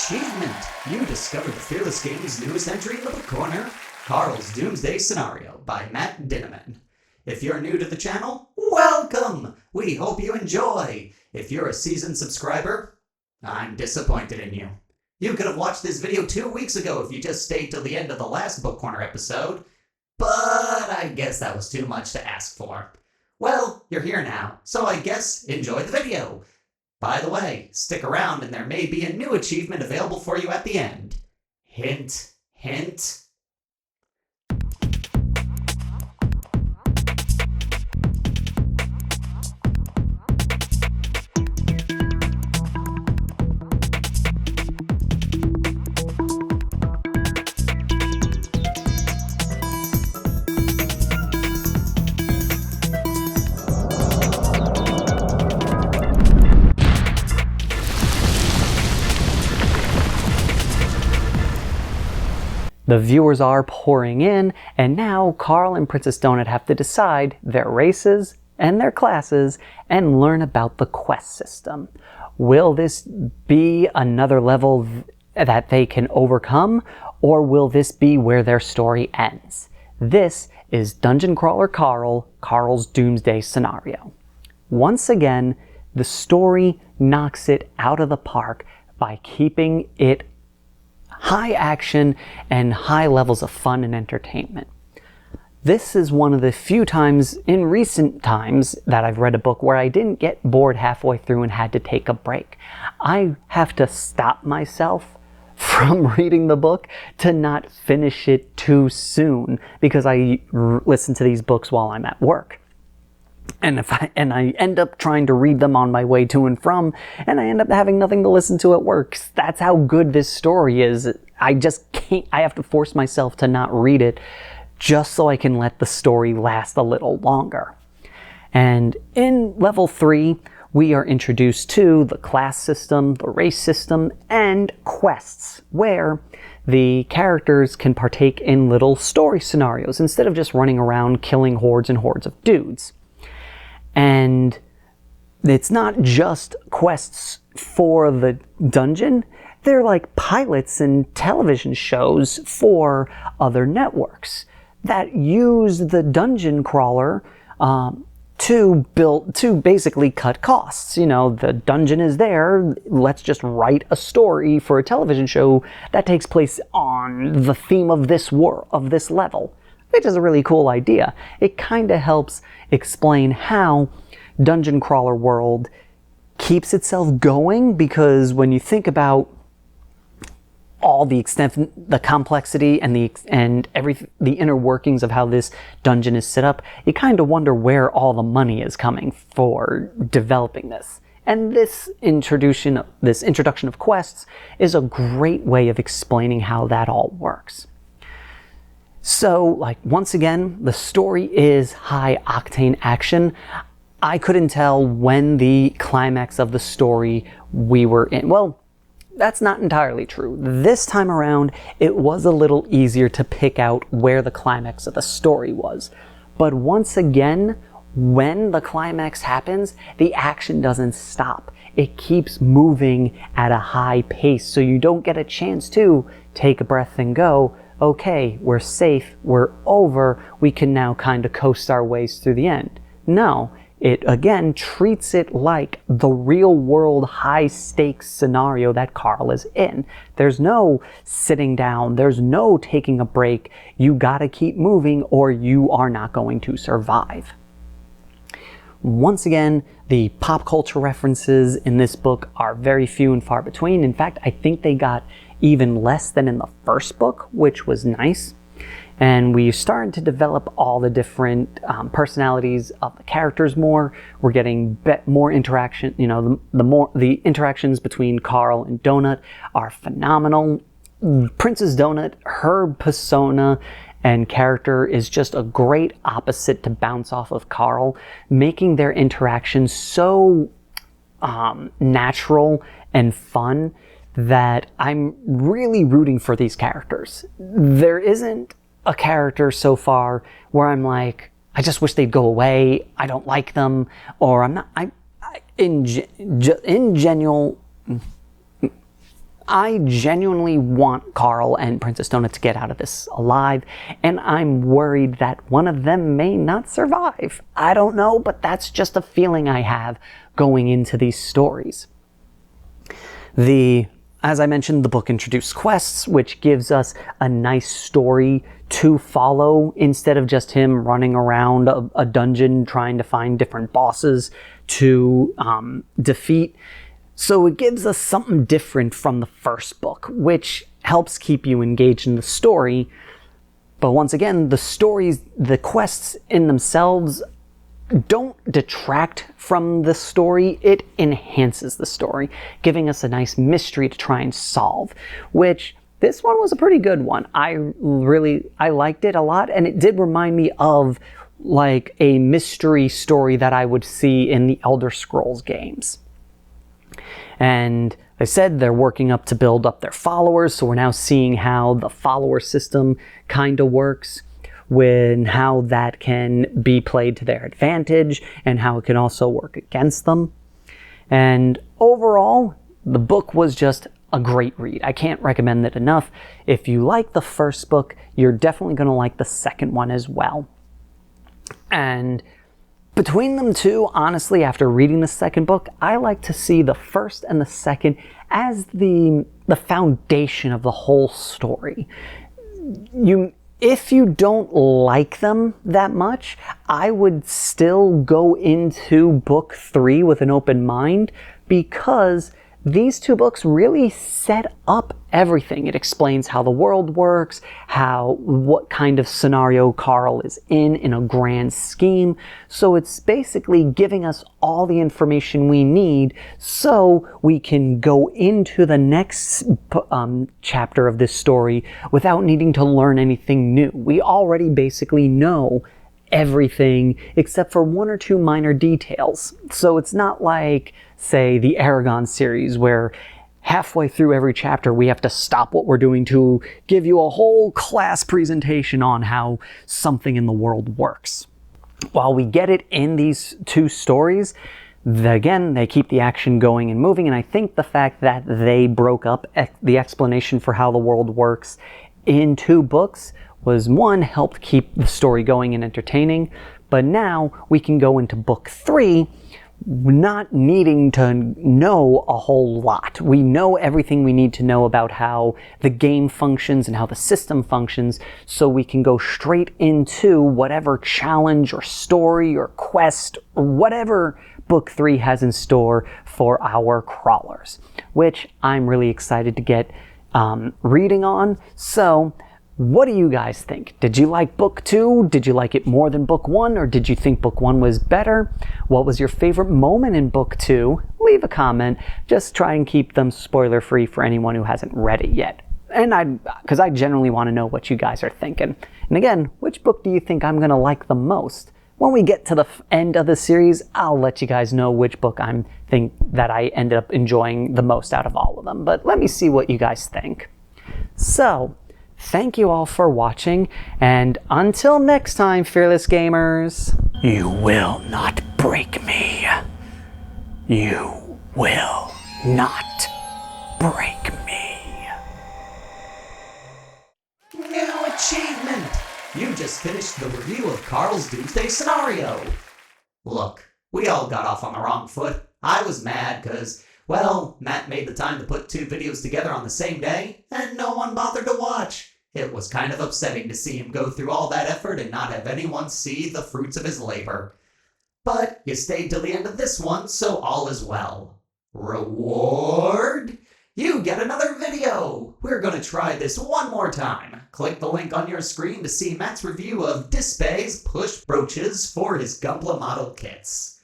achievement! You discovered the Fearless Games newest entry in the book corner, Carl's Doomsday Scenario by Matt Dinniman. If you're new to the channel, welcome! We hope you enjoy! If you're a seasoned subscriber, I'm disappointed in you. You could have watched this video 2 weeks ago if you just stayed till the end of the last book corner episode, but I guess that was too much to ask for. Well, you're here now, so I guess enjoy the video. By the way, stick around and there may be a new achievement available for you at the end. Hint, hint. The viewers are pouring in, and now Carl and Princess Donut have to decide their races and their classes and learn about the quest system. Will this be another level that they can overcome, or will this be where their story ends? This is Dungeon Crawler Carl, Carl's Doomsday Scenario. Once again, the story knocks it out of the park by keeping it high action and high levels of fun and entertainment. This is one of the few times in recent times that I've read a book where I didn't get bored halfway through and had to take a break. I have to stop myself from reading the book to not finish it too soon because I listen to these books while I'm at work. And I end up trying to read them on my way to and from, and I end up having nothing to listen to at work. That's how good this story is. I just can't, I have to force myself to not read it just so I can let the story last a little longer. And in level 3, we are introduced to the class system, the race system, and quests, where the characters can partake in little story scenarios instead of just running around killing hordes and hordes of dudes. And it's not just quests for the dungeon, they're like pilots and television shows for other networks that use the dungeon crawler to basically cut costs. You know, the dungeon is there, let's just write a story for a television show that takes place on the theme of this level. Which is a really cool idea. It kind of helps explain how Dungeon Crawler World keeps itself going, because when you think about all the extent, the complexity, and the inner workings of how this dungeon is set up, you kind of wonder where all the money is coming for developing this. And this introduction of quests is a great way of explaining how that all works. So, once again, the story is high-octane action. I couldn't tell when the climax of the story we were in. Well, that's not entirely true. This time around, it was a little easier to pick out where the climax of the story was. But once again, when the climax happens, the action doesn't stop. It keeps moving at a high pace, so you don't get a chance to take a breath and go, okay, we're safe, we're over, we can now kind of coast our ways through the end. No, it again treats it like the real world high stakes scenario that Carl is in. There's no sitting down, there's no taking a break. You gotta keep moving or you are not going to survive. Once again, the pop culture references in this book are very few and far between. In fact, I think they got even less than in the first book, which was nice. And we started to develop all the different personalities of the characters more. We're getting more interaction. You know, the interactions between Carl and Donut are phenomenal. Princess Donut, her persona and character is just a great opposite to bounce off of Carl, making their interactions so natural and fun that I'm really rooting for these characters. There isn't a character so far where I'm like, I just wish they'd go away, I don't like them, or I'm not, in general, I genuinely want Carl and Princess Donut to get out of this alive, and I'm worried that one of them may not survive. I don't know, but that's just a feeling I have going into these stories. As I mentioned, the book introduced quests, which gives us a nice story to follow instead of just him running around a dungeon trying to find different bosses to defeat. So it gives us something different from the first book, which helps keep you engaged in the story. But once again, the quests in themselves don't detract from the story, it enhances the story, giving us a nice mystery to try and solve, which this one was a pretty good one. I liked it a lot, and it did remind me of like a mystery story that I would see in the Elder Scrolls games. And they said they're working up to build up their followers, so we're now seeing how the follower system kind of works, when how that can be played to their advantage and how it can also work against them. And overall, the book was just a great read. I can't recommend it enough. If you like the first book, you're definitely going to like the second one as well. And between them two, honestly, after reading the second book, I like to see the first and the second as the foundation of the whole story. If you don't like them that much, I would still go into book 3 with an open mind, because these two books really set up everything. It explains how the world works, what kind of scenario Carl is in a grand scheme. So it's basically giving us all the information we need so we can go into the next chapter of this story without needing to learn anything new. We already basically know everything except for one or two minor details. So it's not like, say, the Aragon series, where halfway through every chapter we have to stop what we're doing to give you a whole class presentation on how something in the world works. While we get it in these two stories, again, they keep the action going and moving, and I think the fact that they broke up the explanation for how the world works in 2 books was, one, helped keep the story going and entertaining, but now we can go into book 3 not needing to know a whole lot. We know everything we need to know about how the game functions and how the system functions, so we can go straight into whatever challenge or story or quest or whatever book 3 has in store for our crawlers, which I'm really excited to get reading on. So what do you guys think? Did you like book 2? Did you like it more than book 1? Or did you think book 1 was better? What was your favorite moment in book 2? Leave a comment. Just try and keep them spoiler free for anyone who hasn't read it yet. And because I generally want to know what you guys are thinking. And again, which book do you think I'm going to like the most? When we get to the end of the series, I'll let you guys know which book I think that I ended up enjoying the most out of all of them. But let me see what you guys think. So, thank you all for watching, and until next time, fearless gamers, you will not break me. You will not break me. New achievement! You just finished the review of Carl's Doomsday scenario. Look, we all got off on the wrong foot. I was mad because, well, Matt made the time to put 2 videos together on the same day, and no one bothered to watch. It was kind of upsetting to see him go through all that effort and not have anyone see the fruits of his labor. But you stayed till the end of this one, so all is well. Reward? You get another video! We're gonna try this one more time. Click the link on your screen to see Matt's review of Doomsday's push brooches for his Gunpla model kits.